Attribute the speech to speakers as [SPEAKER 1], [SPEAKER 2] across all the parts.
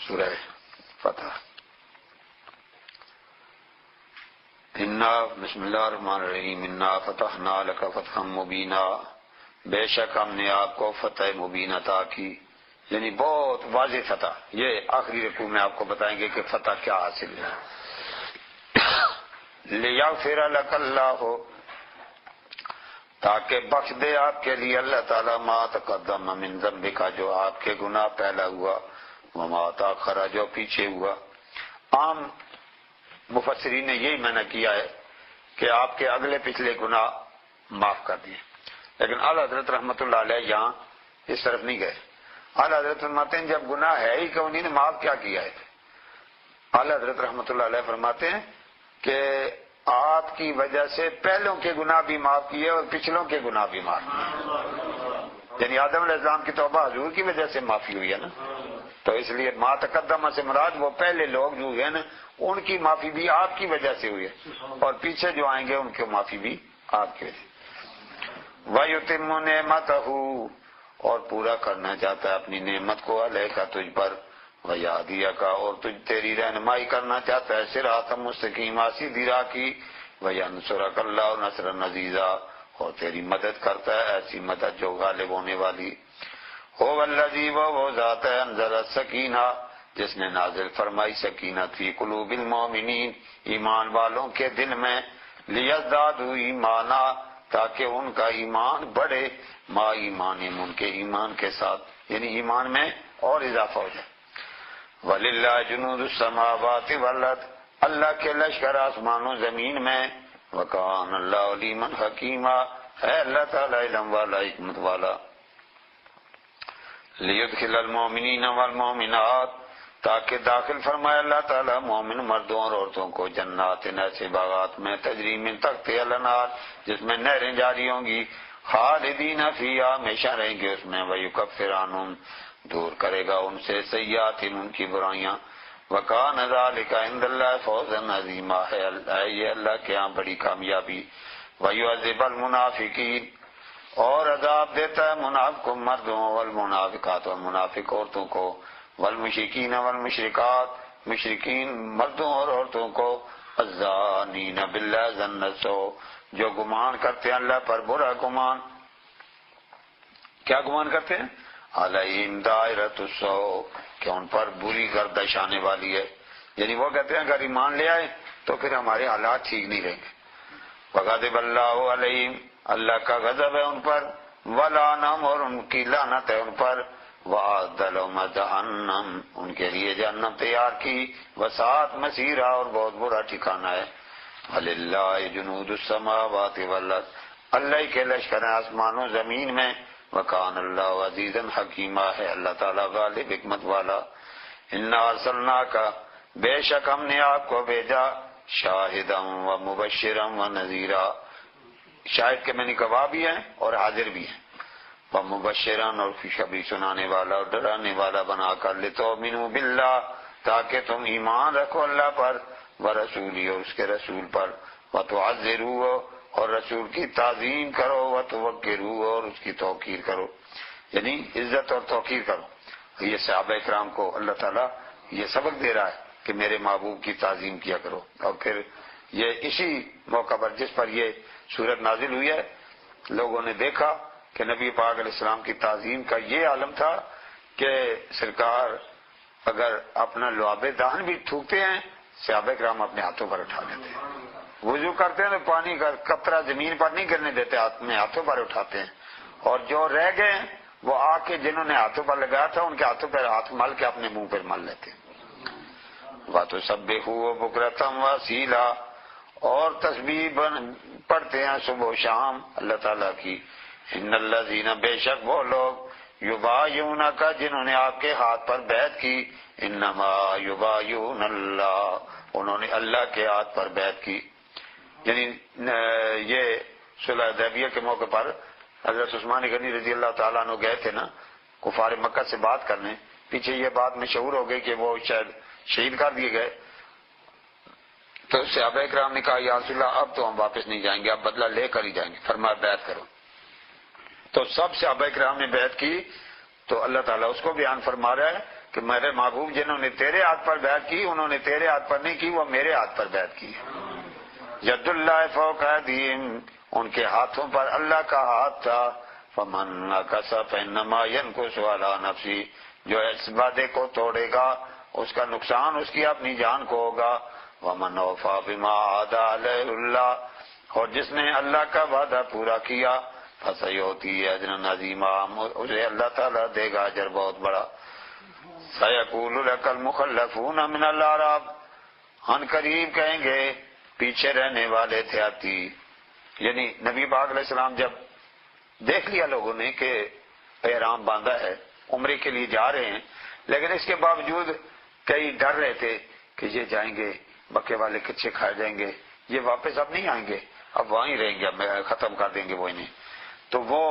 [SPEAKER 1] سورہ فتح۔ بسم اللہ الرحمن الرحیم، انا فتحنا لک فتحا مبینا، بے شک ہم نے آپ کو فتح مبین عطا کی، یعنی بہت واضح فتح۔ یہ آخری رکوع میں آپ کو بتائیں گے کہ فتح کیا حاصل ہے۔ لیغفر لک اللہ، تاکہ بخش دے آپ کے لیے اللہ تعالیٰ ما تقدم من ذنبک، جو آپ کے گناہ پہلا ہوا، وما تاخر، جو پیچھے ہوا۔ عام مفسرین نے یہی معنی کیا ہے کہ آپ کے اگلے پچھلے گناہ معاف کر دیے، لیکن اعلیٰ حضرت رحمۃ اللہ علیہ یہاں اس طرف نہیں گئے۔ اعلیٰ حضرت فرماتے ہیں جب گناہ ہے ہی کہ انہیں نے معاف کیا کیا ہے۔ اعلیٰ حضرت رحمۃ اللہ علیہ فرماتے ہیں کہ آپ کی وجہ سے پہلوں کے گناہ بھی معاف کیے اور پچھلوں کے گناہ بھی معاف کیے، یعنی آدم علیہ السلام کی توبہ حضور کی وجہ سے معافی ہوئی ہے نا، تو اس لیے ما تقدمہ سے مراد وہ پہلے لوگ جو ہیں نا ان کی معافی بھی آپ کی وجہ سے ہوئی ہے، اور پیچھے جو آئیں گے ان کی معافی بھی آپ کی وجہ سے۔ وَيُتِمُّ نِعْمَتَهُ، اور پورا کرنا چاہتا ہے اپنی نعمت کو علیکا تجھ پر، وَيَهْدِيَكَ، اور تجھ تیری رہنمائی کرنا چاہتا ہے صراطا مستقیما، سیدھی راہ کی، وَيَنْصُرَكَ اللَّهُ نَصْرًا عَزِيزًا، اور تیری مدد کرتا ہے ایسی مدد جو غالب ہونے والی۔ هُوَ الَّذِي، وہ ذات ہے، انزل السکینہ، جس نے نازل فرمائی سکینت فی قلوب المؤمنین، ایمان والوں کے دل میں، لیزدادوا ایمانا، تاکہ ان کا ایمان بڑھے، ما ایمان، ان کے ایمان کے ساتھ، یعنی ایمان میں اور اضافہ ہو جائے۔ وَلِلَّهِ جُنُودُ السَّمَاوَاتِ وَالْأَرْضِ، اللہ کے لشکر آسمان و زمین میں، وَكَانَ اللَّهُ عَلِيمًا حَكِيمًا، ہے اللہ تعالیٰ علم والا، حکمت والا۔ لِيُدْخِلَ الْمُؤْمِنِينَ وَالْمُؤْمِنَاتِ، تاکہ داخل فرمائے اللہ تعالیٰ مومن مردوں اور عورتوں کو جنات، ایسے باغات میں، تجری من تحتہا الانہار، جس میں نہریں جاری ہوں گی، خالدین فیہا، ہمیشہ رہیں گے اس میں، ویکفر عنہم، دور کرے گا ان سے سیئات، ان کی برائیاں، وکان ذلک عند اللہ فوزا عظیما، ہے یہ اللہ کے ہاں بڑی کامیابی۔ ویعذب المنافقین، اور عذاب دیتا ہے منافق مردوں، والمنافقات، اور منافق عورتوں کو، والمشرکین والمشرکات، مشرکین مردوں اور عورتوں کو، الظانین باللہ ظن السوء، جو گمان کرتے ہیں اللہ پر برا گمان۔ کیا گمان کرتے ہیں؟ علیہم دائرۃ السوء، کہ ان پر بری گردش آنے والی ہے، یعنی وہ کہتے ہیں اگر ایمان لے آئے تو پھر ہمارے حالات ٹھیک نہیں رہیں گے۔ وغضب اللہ علیہم، اللہ کا غضب ہے ان پر، ولعنہم، اور ان کی لعنت ہے ان پر، وَأَعَدَّ لَهُمْ جَهَنَّمَ، ان کے لیے جہنم تیار کی، وَسَاءَتْ مَصِيرًا، اور بہت برا ٹھکانہ ہے۔ وَلِلَّهِ جُنُودُ السَّمَاوَاتِ وَالْأَرْضِ، اللہ کے لشکر ہیں آسمان و زمین میں، وَكَانَ اللَّهُ عَزِيزًا حَكِيمًا، ہے اللہ تعالیٰ غالب حکمت والا۔ اِنَّا أَرْسَلْنَاكَ، بے شک ہم نے آپ کو بھیجا، شَاهِدًا وَمُبَشِّرًا وَنَذِيرًا، شاہد کے معنی گواہ بھی ہیں اور حاضر بھی ہیں، وَمُبَشِّرًا، اور خوشخبری سنانے والا اور ڈرانے والا بنا کر، لِتُؤْمِنُوا بِاللَّهِ، تاکہ تم ایمان رکھو اللہ پر، وَرَسُولِهِ، اور اس کے رسول پر، وَتُعَزِّرُوهُ، اور رسول کی تعظیم کرو، وَتُوَقِّرُوهُ، اور اس کی توقیر کرو، یعنی عزت اور توقیر کرو۔ یہ صحابہ کرام کو اللہ تعالیٰ یہ سبق دے رہا ہے کہ میرے محبوب کی تعظیم کیا کرو، اور پھر یہ اسی موقع پر جس پر یہ سورت نازل ہوئی ہے، لوگوں نے دیکھا کہ نبی پاک علیہ السلام کی تعظیم کا یہ عالم تھا کہ سرکار اگر اپنا لعاب دہن بھی تھوکتے ہیں، صحابہ کرام اپنے ہاتھوں پر اٹھا لیتے ہیں، وضو کرتے ہیں تو پانی کا قطرہ زمین پر نہیں گرنے دیتے، ہاتھوں پر اٹھاتے ہیں، اور جو رہ گئے وہ آ کے جنہوں نے ہاتھوں پر لگایا تھا ان کے ہاتھوں پر ہاتھ مل کے اپنے منہ پر مل لیتے ہیں۔ وَتُسَبِّحُوهُ بُكْرَةً وَأَصِيلًا، اور تسبیح پڑھتے ہیں صبح و شام اللہ تعالیٰ کی۔ ان الذین، بے شک وہ لوگ، یبایعونک، جنہوں نے آپ کے ہاتھ پر بیعت کی، انما یبایعون اللہ، انہوں نے اللہ کے ہاتھ پر بیعت کی، یعنی یہ صلح حدیبیہ کے موقع پر حضرت عثمان غنی رضی اللہ تعالیٰ عنہ گئے تھے نا کفار مکہ سے بات کرنے، پیچھے یہ بات مشہور ہو گئی کہ وہ شاید شہید کر دیے گئے، تو صحابہ کرام نے کہا یا رسول اللہ اب تو ہم واپس نہیں جائیں گے، اب بدلہ لے کر ہی جائیں گے، فرمایا بیعت کرو۔ تو سب صحابہ کرام نے بیعت کی، تو اللہ تعالیٰ اس کو بیان فرما رہا ہے کہ کہ میرے محبوب جنہوں نے تیرے ہاتھ پر بیعت کی انہوں نے تیرے ہاتھ پر نہیں کی، وہ میرے ہاتھ پر بیعت کی۔ ید اللہ فوق ایدیہم، ان کے ہاتھوں پر اللہ کا ہاتھ تھا۔ فمن نکث فانما ینکث علی نفسہ، جو اس وعدے کو توڑے گا اس کا نقصان اس کی اپنی جان کو ہوگا۔ ومن اوفی بما عہد علیہ اللہ، اور جس نے اللہ کا وعدہ پورا کیا فسیؤتیہ اجرا عظیما، اسے اللہ تعالیٰ دے گا اجر بہت بڑا۔ سیقول لک المخلفون من الاعراب، ان قریب کہیں گے پیچھے رہنے والے دیہاتی، یعنی نبی پاک علیہ السلام جب دیکھ لیا لوگوں نے کہ احرام باندھا ہے، عمرے کے لیے جا رہے ہیں، لیکن اس کے باوجود کئی ڈر رہے تھے کہ یہ جائیں گے بکے والے کچے کھائے جائیں گے، یہ واپس اب نہیں آئیں گے، اب وہیں رہیں گے، اب ختم کر دیں گے وہ انہیں، تو وہ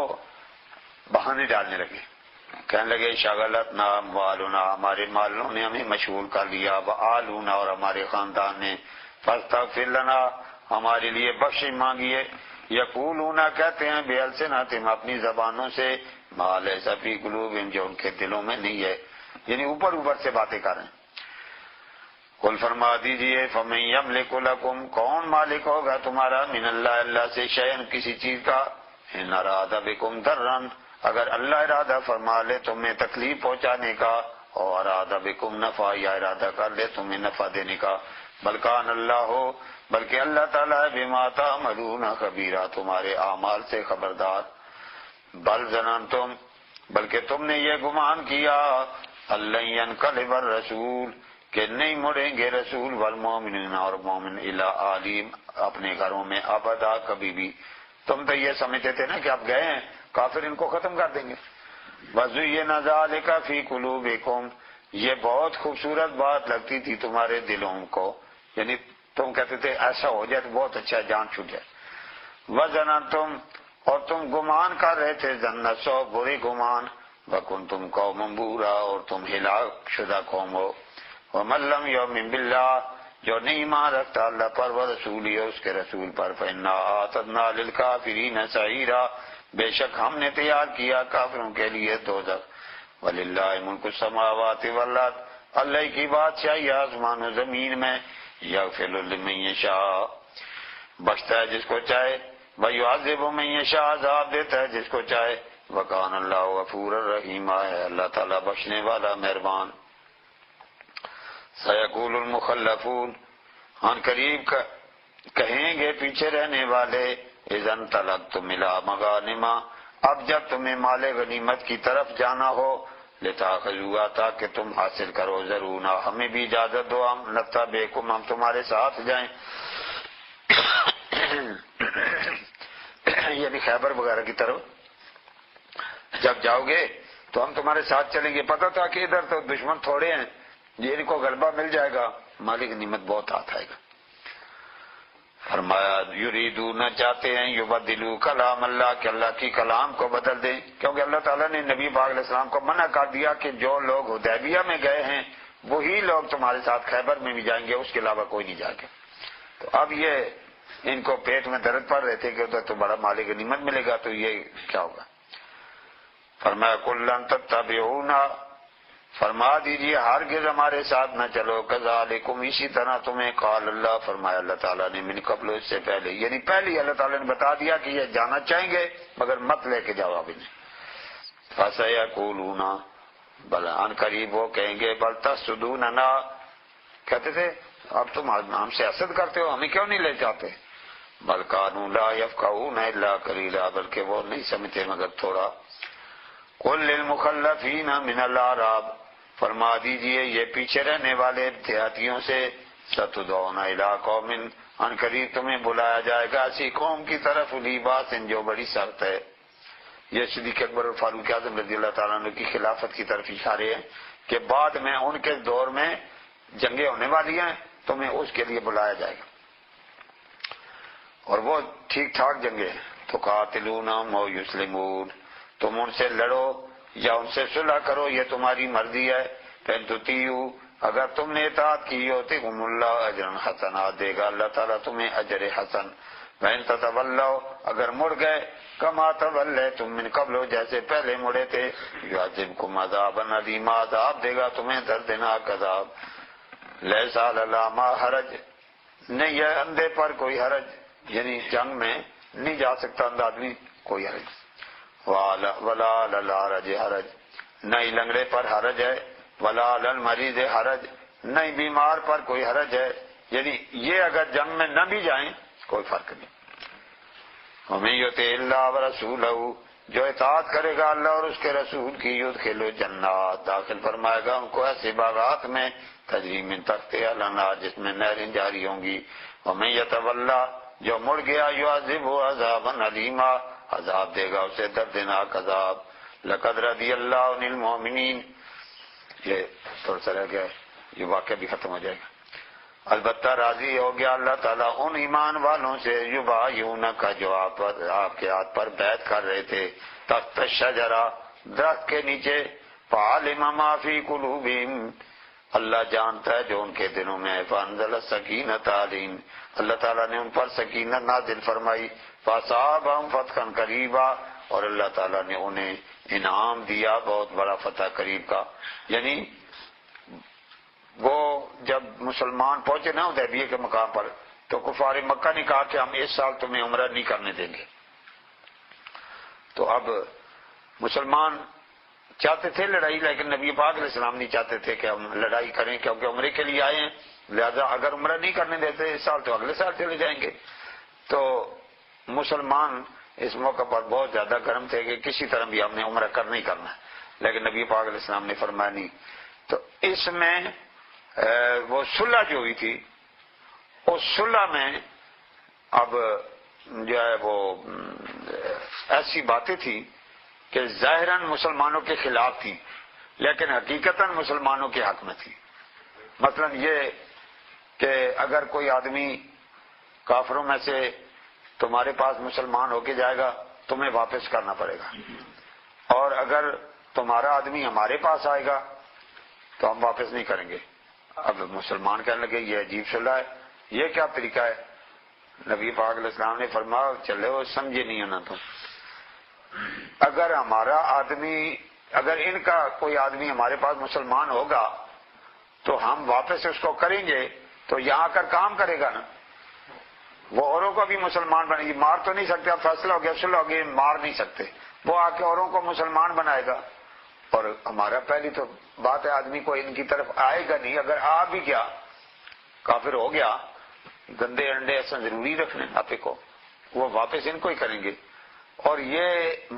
[SPEAKER 1] بہانے ڈالنے لگے، کہنے لگے شغلتنا اموالنا، ہمارے مالوں نے ہمیں مشغول کر لیا، وآلونا، اور ہمارے خاندان نے، فاستغفر لنا، ہمارے لیے بخشش مانگیے، یقولون، کہتے ہیں بے السنتہم، اپنی زبانوں سے، ما لیس فی قلوبہم، جو ان کے دلوں میں نہیں ہے، یعنی اوپر اوپر سے باتیں کر رہے ہیں۔ قل فرما دیجئے فمن یملک لکم، کون مالک ہوگا تمہارا، من اللہ، اللہ سے، شیئن، کسی چیز کا، ان اراد بکم ضرا، اگر اللہ ارادہ فرما لے تمہیں تکلیف پہنچانے کا، اور اراد بکم نفع، یا ارادہ کر لے تمہیں نفع دینے کا، بلکان اللہ ہو، بلکہ اللہ تعالیٰ ہے، بما تعملون خبیرہ، تمہارے اعمال سے خبردار۔ بل ظننتم، بلکہ تم نے یہ گمان کیا، اللہ ینقلب الرسول، کہ نہیں مڑیں گے رسول، والمومنین، اور مومن، الی اہلہم، اپنے گھروں میں، ابدا، کبھی بھی۔ تم تو یہ سمجھتے تھے نا کہ اب گئے ہیں کافر ان کو ختم کر دیں گے۔ وَزُيِّنَ ذَلِكَ فِي قُلُوبِكُمْ، یہ بہت خوبصورت بات لگتی تھی تمہارے دلوں کو، یعنی تم کہتے تھے ایسا ہو جائے تو بہت اچھا، جان چھوٹ جائے۔ وَظَنَنْتُمْ، اور تم گمان کر رہے تھے، ظن السوء، برے گمان، وَكُنْتُمْ قَوْمًا بُورًا، اور تم ہلاک شدہ قوم ہو۔ وَمَن لَّمْ يُؤْمِن بِاللَّهِ، جو نہیں ایمان رکھتا اللہ پر ورسولہ، اس کے رسول پر، فَإِنَّا أَعْتَدْنَا لِلْكَافِرِينَ سَعِيرًا، بے شک ہم نے تیار کیا کافروں کے لیے دوزخ۔ وَلِلَّهِ مُلْكُ السَّمَاوَاتِ وَالْأَرْضِ، اللہ کی بادشاہی آسمان و زمین میں، یغفر لمن یشاء، بخشتا ہے جس کو چاہے، وَيُعَذِّبُ مَن یشاء، عذاب دیتا ہے جس کو چاہے، وَكَانَ اللَّهُ غَفُورًا رَحِیمًا، ہے اللہ تعالیٰ بخشنے والا مہربان۔ سیقول المخلفون، ان قریب کہیں گے پیچھے رہنے والے، اذا انطلقتم الی مغانم، اب جب تمہیں مال غنیمت کی طرف جانا ہو، لتاخذوها، تاکہ تم حاصل کرو، ضرونا، ہمیں بھی اجازت دو، ہم نتبعکم، ہم تمہارے ساتھ جائیں، یعنی خیبر وغیرہ کی طرف جب جاؤ گے تو ہم تمہارے ساتھ چلیں گے۔ پتہ تھا کہ ادھر تو دشمن تھوڑے ہیں، جن کو غلبہ مل جائے گا، مالک غنیمت بہت ہاتھ آئے گا۔ فرمایا یریدون، چاہتے ہیں، یبدلوا کلام اللہ، کہ اللہ کی کلام کو بدل دیں، کیونکہ اللہ تعالیٰ نے نبی پاک علیہ السلام کو منع کر دیا کہ جو لوگ حدیبیہ میں گئے ہیں وہی لوگ تمہارے ساتھ خیبر میں بھی جائیں گے، اس کے علاوہ کوئی نہیں جائے گا۔ تو اب یہ ان کو پیٹ میں درد پڑ رہے تھے کہ ادھر تو بڑا مال غنیمت ملے گا، تو یہ کیا ہوگا۔ فرمایا قل لن تتبعونا، فرما دیجئے ہرگز ہمارے ساتھ نہ چلو، کذالکم، اسی طرح تمہیں، قال اللہ، فرمایا اللہ تعالیٰ نے، من قبل، اس سے پہلے، یعنی پہلے اللہ تعالیٰ نے بتا دیا کہ یہ جانا چاہیں گے مگر مت لے کے جاؤ اب انہیں۔ فسیقولون، بل ان قریب وہ کہیں گے، بل تحسدوننا، کہتے تھے اب تم ہم سے حسد کرتے ہو، ہمیں کیوں نہیں لے جاتے، بل کانوا لا یفقهون الا قلیلا، بلکہ وہ نہیں سمجھتے مگر تھوڑا۔ قل للمخلفین من الاعراب، فرما دیجئے یہ پیچھے رہنے والے دیہاتیوں سے، ستدعون الی قوم، ان قریب تمہیں بلایا جائے گا ایسی قوم کی طرف، اولی باس، جو بڑی سخت ہے۔ یہ صدیق اکبر اور فاروق اعظم رضی اللہ تعالیٰ عنہ کی خلافت کی طرف اشارے ہیں کہ بعد میں ان کے دور میں جنگیں ہونے والی ہیں، تمہیں اس کے لیے بلایا جائے گا، اور وہ ٹھیک ٹھاک جنگیں ہیں۔ تقاتلونہم او یسلمون، تم ان سے لڑو یا ان سے صلح کرو، یہ تمہاری مرضی ہے۔ فإن تطیعوا، اگر تم نے اطاعت کی، یؤتکم اللہ اجرا حسنا، دے گا اللہ تعالیٰ تمہیں اجر حسن۔ وَإِن تَتَوَلَّوْا اگر مڑ گئے کما توليتم من قبل جیسے پہلے مڑے تھے يعذبكم عذابا أليما عذاب دے گا تمہیں دردناک عذاب. ليس على الأعمى حرج نہیں ہے اندھے پر کوئی حرج یعنی جنگ میں نہیں جا سکتا اندھا آدمی کوئی حرج. ولا على الأعرج حرج نہیں لنگڑے پر حرج ہے. ولا على المریض حرج نہیں بیمار پر کوئی حرج ہے یعنی یہ اگر جنگ میں نہ بھی جائیں کوئی فرق نہیں. وَمَن يُطِعِ اللَّهَ وَرَسُولَهُ جو اطاعت کرے گا اللہ اور اس کے رسول کی يُدْخِلُ جنات داخل فرمائے گا ان کو ایسے باغات میں تجری من تحتها الانہار جس میں نہریں جاری ہوں گی. وَمَن يَتَوَلَّ جو مڑ گیا يُعَذِّبْهُ عَذَابًا أَلِيمًا عذاب دے گا اسے دردناک عذاب. لَقَدْ رَضِيَ اللَّهُ عَنِ الْمُؤْمِنِينَ یہ تھوڑا سا رہ گیا ہے یہ واقعہ بھی ختم ہو جائے گا. البتہ راضی ہو گیا اللہ تعالیٰ ان ایمان والوں سے یبایعونک جو آپ کے ہاتھ پر بیعت کر رہے تھے تحت الشجرہ درخت کے نیچے. فعلم ما فی قلوبہم اللہ جانتا ہے جو ان کے دلوں میں ہے. فانزل السکینۃ علیہم اللہ تعالیٰ نے ان پر سکینت نازل فرمائی. فاصابہم فتحا قریبا اور اللہ تعالیٰ نے انہیں انعام دیا بہت بڑا فتح قریب کا. یعنی وہ جب مسلمان پہنچے نا حدیبیہ کے مقام پر تو کفار مکہ نے کہا کہ ہم اس سال تمہیں عمرہ نہیں کرنے دیں گے. تو اب مسلمان چاہتے تھے لڑائی لیکن نبی پاک علیہ السلام نہیں چاہتے تھے کہ ہم لڑائی کریں کیونکہ عمرے کے لیے آئے ہیں لہذا اگر عمرہ نہیں کرنے دیتے اس سال تو اگلے سال چلے جائیں گے. تو مسلمان اس موقع پر بہت زیادہ گرم تھے کہ کسی طرح بھی ہم نے عمرہ کرنا ہی کرنا ہے لیکن نبی پاک علیہ السلام نے فرمایا نہیں. تو اس میں وہ صلح جو ہوئی تھی اس صلح میں اب جو ہے وہ ایسی باتیں تھی کہ ظاہراً مسلمانوں کے خلاف تھی لیکن حقیقتاً مسلمانوں کے حق میں تھی. مثلا یہ کہ اگر کوئی آدمی کافروں میں سے تمہارے پاس مسلمان ہو کے جائے گا تمہیں واپس کرنا پڑے گا اور اگر تمہارا آدمی ہمارے پاس آئے گا تو ہم واپس نہیں کریں گے. اب مسلمان کہنے لگے یہ عجیب صلح ہے یہ کیا طریقہ ہے. نبی پاک علیہ السلام نے فرمایا چلے وہ سمجھے نہیں ہونا تم. اگر ہمارا آدمی اگر ان کا کوئی آدمی ہمارے پاس مسلمان ہوگا تو ہم واپس اس کو کریں گے تو یہاں آ کر کام کرے گا نا. وہ اوروں کو بھی مسلمان بنے گی. مار تو نہیں سکتے اب فیصلہ ہو گیا صلح ہو گئی مار نہیں سکتے. وہ آ کے اوروں کو مسلمان بنائے گا اور ہمارا پہلی تو بات ہے آدمی کو ان کی طرف آئے گا نہیں. اگر آ بھی گیا کافر ہو گیا گندے انڈے ایسا ضروری رکھنے آپے کو وہ واپس ان کو ہی کریں گے. اور یہ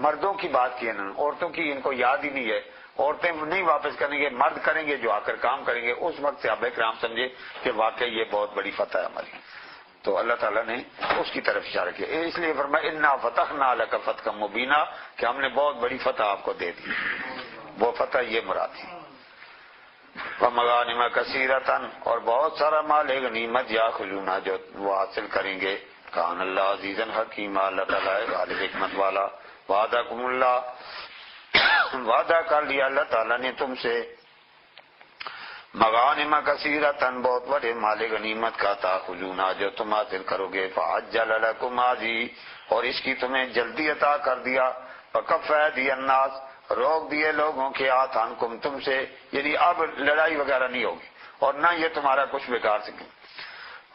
[SPEAKER 1] مردوں کی بات کی ہے نا عورتوں کی ان کو یاد ہی نہیں ہے. عورتیں نہیں واپس کریں گے مرد کریں گے جو آ کر کام کریں گے. اس وقت صحابہ کرام سمجھے کہ واقعی یہ بہت بڑی فتح ہے ہماری. تو اللہ تعالیٰ نے اس کی طرف اشارہ کیا. اس لیے فرمایا انا فتحنا لک فتحا مبینا کہ ہم نے بہت بڑی فتح آپ کو دے دی. وہ فتح یہ مراد تھی. وَمَغَانِمَ كَثِيرَةً اور بہت سارا مال غنیمت یاخذونہ جو وہ حاصل کریں گے. کان اللہ عزیزا حکیما اللہ تعالیٰ غالب حکمت والا. وعدکم اللہ وعدہ کر لیا اللہ تعالیٰ نے تم سے مغانم کثیرۃ بہت بڑے مال غنیمت کا تاخذونہ جو تم حاصل کرو گے. فعجل لکم هذه اور اس کی تمہیں جلدی عطا کر دیا. فکف ایدی الناس روک دیے لوگوں کے عنکم تم سے یعنی اب لڑائی وغیرہ نہیں ہوگی اور نہ یہ تمہارا کچھ بگاڑ سکے.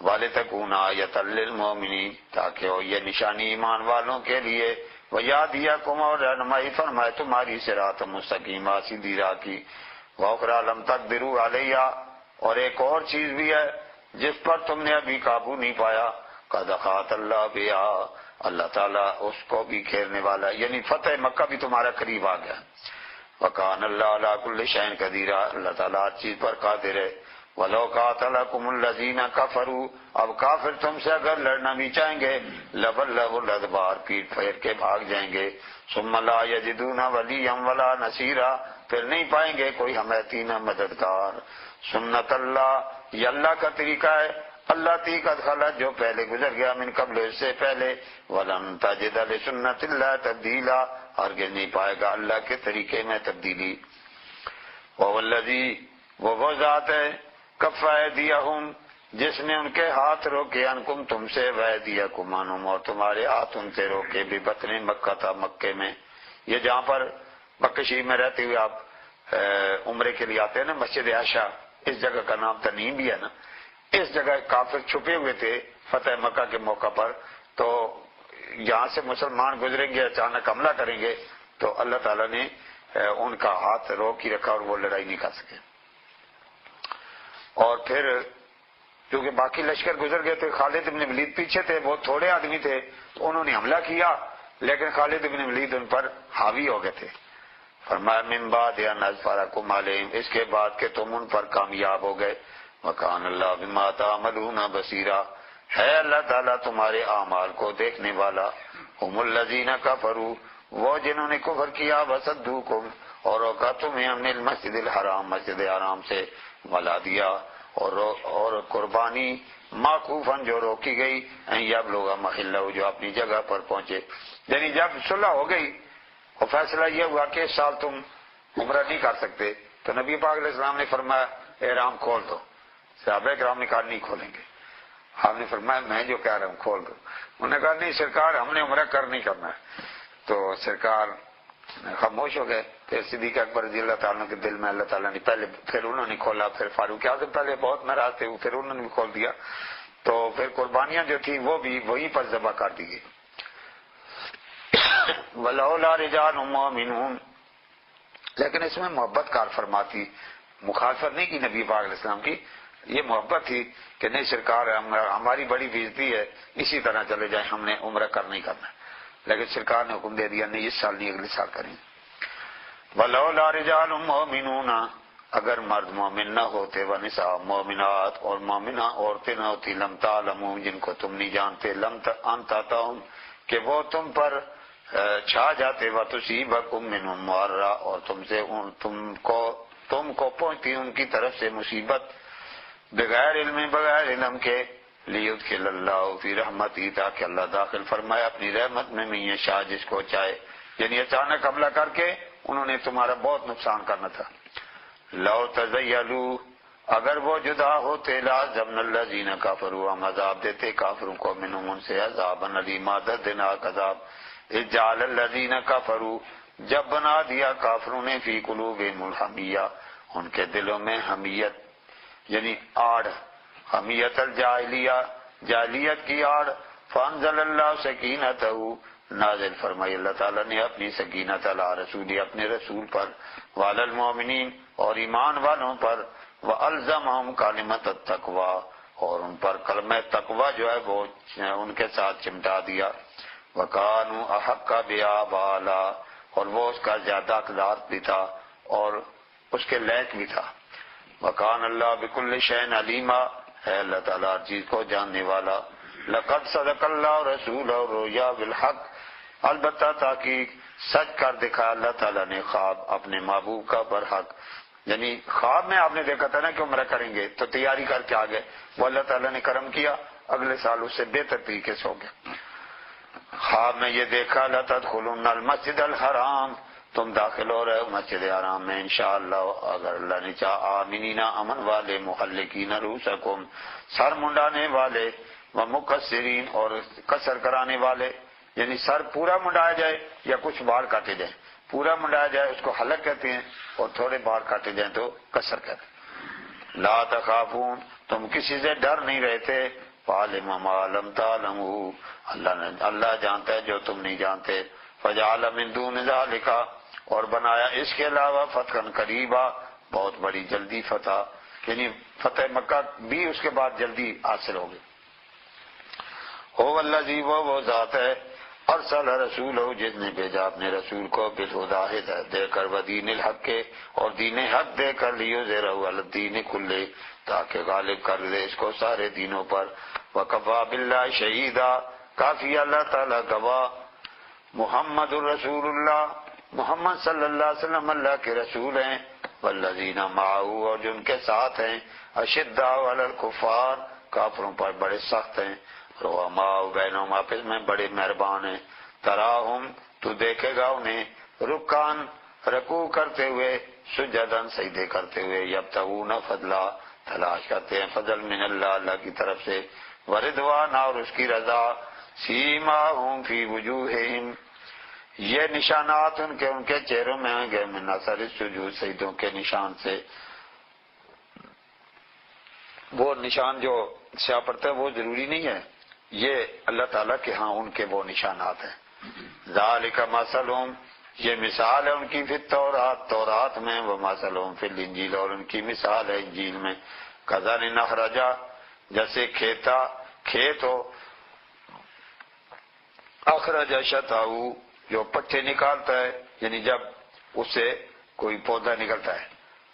[SPEAKER 1] وَلِتَكُونَ آیَةً لِّلْمُؤْمِنِينَ تاکہ ہو یہ نشانی ایمان والوں کے لیے. وَيَهْدِيَكُمْ اور رہنمائی فرمائے تمہاری صراط مستقیمہ سیدھی راہ کی. وَأُخْرَىٰ لَمْ تَقْدِرُوا عَلَيْهَا اور ایک اور چیز بھی ہے جس پر تم نے ابھی قابو نہیں پایا. قَدْ أَحَاطَ اللَّهُ بِهَا اللہ تعالیٰ اس کو بھی گھیرنے والا ہے یعنی فتح مکہ بھی تمہارا قریب آ گیا. وَكَانَ اللَّهُ عَلَىٰ كُلِّ شَيْءٍ قَدِيرٌ اللہ تعالیٰ ہر چیز پر قادر ہے. وَلَوْ قَاتَلَكُمُ الَّذِينَ كَفَرُوا اب کافر تم سے اگر لڑنا بھی چاہیں گے لَوَلَّوُا الْأَدْبَارَ پیٹ پھیر کے بھاگ جائیں گے. ثُمَّ لَا يَجِدُونَ وَلِيًّا وَلَا نَصِيرًا پھر نہیں پائیں گے کوئی حمایتی نہ مددگار. سنت اللہ یہ اللہ کا طریقہ ہے. اللہ تی قد خلت جو پہلے گزر گیا من قبل اس سے پہلے. وَلَن تَجِدَ لِسُنَّتِ اللَّهِ تَبْدِيلًا ہرگز نہیں پائے گا اللہ کے طریقے میں تبدیلی. وَهُوَ الَّذِي وہ ذات ہے کف ایدیہم جس نے ان کے ہاتھ روکے انکم تم سے ویدیکم عنہم اور تمہارے ہاتھ ان سے روکے ببطن مکہ تھا مکے میں. یہ جہاں پر مکہ شریف میں رہتے ہوئے آپ عمرے کے لیے آتے ہیں نا مسجد عائشہ، اس جگہ کا نام تنعیم بھی ہے نا. اس جگہ کافر چھپے ہوئے تھے فتح مکہ کے موقع پر، تو یہاں سے مسلمان گزریں گے اچانک حملہ کریں گے تو اللہ تعالیٰ نے ان کا ہاتھ روک ہی رکھا اور وہ لڑائی نہیں کر سکے. اور پھر کیونکہ باقی لشکر گزر گئے تھے، خالد بن ولید پیچھے تھے، وہ تھوڑے آدمی تھے تو انہوں نے حملہ کیا لیکن خالد بن ولید ان پر حاوی ہو گئے تھے. فرمایا من بعد ان اظفرکم علیہم، اس کے بعد کہ تم ان پر کامیاب ہو گئے. وکان اللہ بما تعملون بصیرا، ہے اللہ تعالیٰ تمہارے اعمال کو دیکھنے والا. هم الذین کفروا، وہ جنہوں نے کفر کیا، وصدوکم اور روکا تمہیں من المسجد الحرام، مسجد حرام سے، ولا دیا اور قربانی معکوفاً جو روکی گئی، یبلغ محلہ جو اپنی جگہ پر پہنچے. یعنی جب صلح ہو گئی اور فیصلہ یہ ہوا کہ اس سال تم عمرہ نہیں کر سکتے تو نبی پاک علیہ السلام نے فرمایا احرام کھول دو. صحابہ کرام نے کہا نہیں کھولیں گے. آپ نے فرمایا میں جو کہہ رہا ہوں کھول دو. انہوں نے کہا نہیں سرکار ہم نے عمرہ نہیں کرنا ہے. تو سرکار خاموش ہو گئے. پھر صدیق اکبر رضی اللہ تعالیٰ کے دل میں اللہ تعالیٰ نے پہلے پھر انہوں نے کھولا، پھر فاروق اعظم پہلے بہت ناراض تھے پھر انہوں نے بھی کھول دیا. تو پھر قربانیاں جو تھیں وہ بھی وہیں پر ذبح کر دی گئی. ولولا رجال مؤمنون، لیکن اس میں محبت کار فرماتی، مخالفت نہیں کی نبی پاک علیہ السلام کی، یہ محبت تھی کہ نہیں سرکار ہماری بڑی بےعزتی ہے اسی طرح چلے جائیں، ہم نے عمرہ نہیں کرنا. لیکن سرکار نے حکم دے دیا نہیں اس سال نہیں اگلے سال کریں. ولولا رجال مؤمنون، اگر مرد مومن نہ ہوتے، ونساء مومنات اور مومنہ عورتیں نہ ہوتی، لم تعلموا جن کو تم نہیں جانتے، لم انتم کہ وہ تم پر چھا جاتے، وتصیبکم منہم معرہ اور تم کو پہنچتی ان کی طرف سے مصیبت، بغیر علم بغیر علم کے، لیدخل اللہ فی رحمتی تاکہ اللہ داخل فرمائے اپنی رحمت میں من یشاء جس کو چاہے. یعنی اچانک حملہ کر کے انہوں نے تمہارا بہت نقصان کرنا تھا. لو تزیلوا اگر وہ جدا ہوتے، لعذبنا الذین کفروا ہم عذاب دیتے کافروں کو، منہم ان سے، عذابا علیما دردناک عذاب. اذ جعل الذین کفروا جب بنا دیا کافروں نے، فی قلوبہم الحمیہ ان کے دلوں میں حمیت یعنی آڑ، حمیت الجاہلیہ جاہلیت کی آڑ، فانزل اللہ سکینتہ نازل فرمائی اللہ تعالیٰ نے اپنی سکینت علی رسولی اپنے رسول پر، وعلی المؤمنین اور ایمان والوں پر، وَأَلْزَمَهُمْ کلمۃ التقویٰ اور ان پر کلمہ تقویٰ جو ہے وہ ان کے ساتھ چمٹا دیا. وَكَانُوا أَحَقَّ بِهَا بَعْلًا اور وہ اس کا زیادہ حقدار بھی تھا اور اس کے لائق بھی تھا. وَكَانَ اللَّهُ بِكُلِّ شَيْءٍ عَلِيمًا ہے اللہ تعالیٰ ہر چیز کو جاننے والا. لَقَدْ صَدَقَ اللَّهُ رَسُولَهُ الرُّؤْيَا بِالْحَقِّ البتہ تحقیق سچ کر دکھا اللہ تعالیٰ نے خواب اپنے محبوب کا برحق. یعنی خواب میں آپ نے دیکھا تھا نا کہ عمرہ کریں گے تو تیاری کر کے آگے، وہ اللہ تعالیٰ نے کرم کیا اگلے سال اس سے بہتر طریقے سے ہو گیا. خواب میں یہ دیکھا لَتَدْخُلُنَّ الْمَسْجِدَ الْحَرَامَ تم داخل ہو رہے ہو مسجد حرام میں انشاءاللہ اگر اللہ نے چاہا، آمینین امن والے، محلقین رؤوسکم سر منڈانے والے، ومقصرین اور قصر کرانے والے، یعنی سر پورا منڈایا جائے یا کچھ بال کاٹے جائیں. پورا منڈایا جائے اس کو حلق کہتے ہیں اور تھوڑے بال کاٹے جائیں تو قصر کہتے ہیں. لا تخافون تم کسی سے ڈر نہیں رہے تھے، فعلم ما لم تعلموا اللہ جانتا ہے جو تم نہیں جانتے. فجعل من دون ذلک اور بنایا اس کے علاوہ فتحا قریبا بہت بڑی جلدی فتح، یعنی فتح مکہ بھی اس کے بعد جلدی حاصل ہوگی. هو الذی وہ ذات ہے، ارسل رسولہ جس نے بھیجا اپنے رسول کو، بالہدیٰ ہدایت دے کر، ودین الحق اور دین حق دے کر، لیظہرہ علی الدین کلہ تاکہ غالب کر دے اس کو سارے دینوں پر. وکفیٰ باللہ شہیدا کافی اللہ تعالی گواہ. محمد الرسول اللہ محمد صلی اللہ علیہ وسلم اللہ کے رسول ہیں. والذین معہ اور جو ان کے ساتھ ہیں، اشداء علی الکفار کافروں پر بڑے سخت ہیں، رحماء بینہم آپس میں بڑے مہربان ہیں. تراہم تو دیکھے گا انہیں، رکعاً رکوع کرتے ہوئے، سجداً سجدے کرتے ہوئے، یبتغون فضلا تلاش کرتے ہیں فضل من اللہ، اللہ کی طرف سے، ورضوان اور اس کی رضا، سیماہم فی وجوہہم، یہ نشانات ان کے چہروں میں ہوں گے، من اثر السجود، سجدوں کے نشان سے۔ وہ نشان جو سیاہ پڑتا ہے وہ ضروری نہیں ہے، یہ اللہ تعالیٰ کے ہاں ان کے وہ نشانات ہیں۔ ذالک مثلہم، یہ مثال ہے ان کی فی التورات، تورات میں، وہ مثلہم فی الانجیل، اور ان کی مثال ہے انجیل میں، کذرٍ اخرج، جیسے کھیت ہو، اخرج شطأہ، جو پٹے نکالتا ہے، یعنی جب اس سے کوئی پودا نکلتا ہے،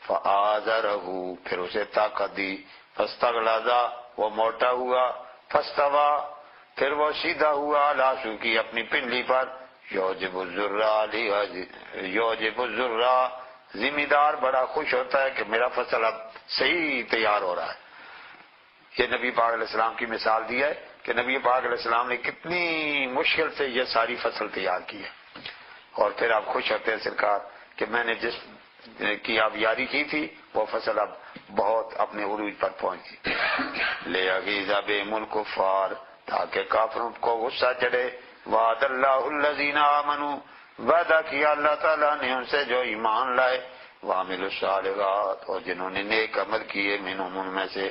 [SPEAKER 1] فآزرہ، پھر اسے طاقت دی، فاستغلظ، وہ موٹا ہوا، فاستوى، پھر وہ سیدھا ہوا، علی سوقہ، اپنی پنڈلی پر، یعجب الزرع، زمیندار بڑا خوش ہوتا ہے کہ میرا فصل اب صحیح تیار ہو رہا ہے۔ یہ نبی پاک علیہ السلام کی مثال دی ہے کہ نبی پاک علیہ السلام نے کتنی مشکل سے یہ ساری فصل تیار کی ہے، اور پھر آپ خوش ہوتے ہیں سرکار کہ میں نے جس کی آپ یاری کی تھی وہ فصل اب بہت اپنے عروج پر پہنچی۔ لیغیظ بہم الکفار، تاکہ کافروں کو غصہ چڑھے، وعد اللہ الذین آمنوا، وعدہ کیا اللہ تعالیٰ نے ان سے جو ایمان لائے، وعملوا الصالحات، اور جنہوں نے نیک عمل کیے، منہم ان میں سے،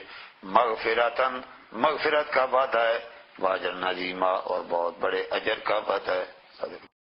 [SPEAKER 1] مغفرت کا وعدہ ہے، واجر عظیما، اور بہت بڑے اجر کا وعدہ ہے۔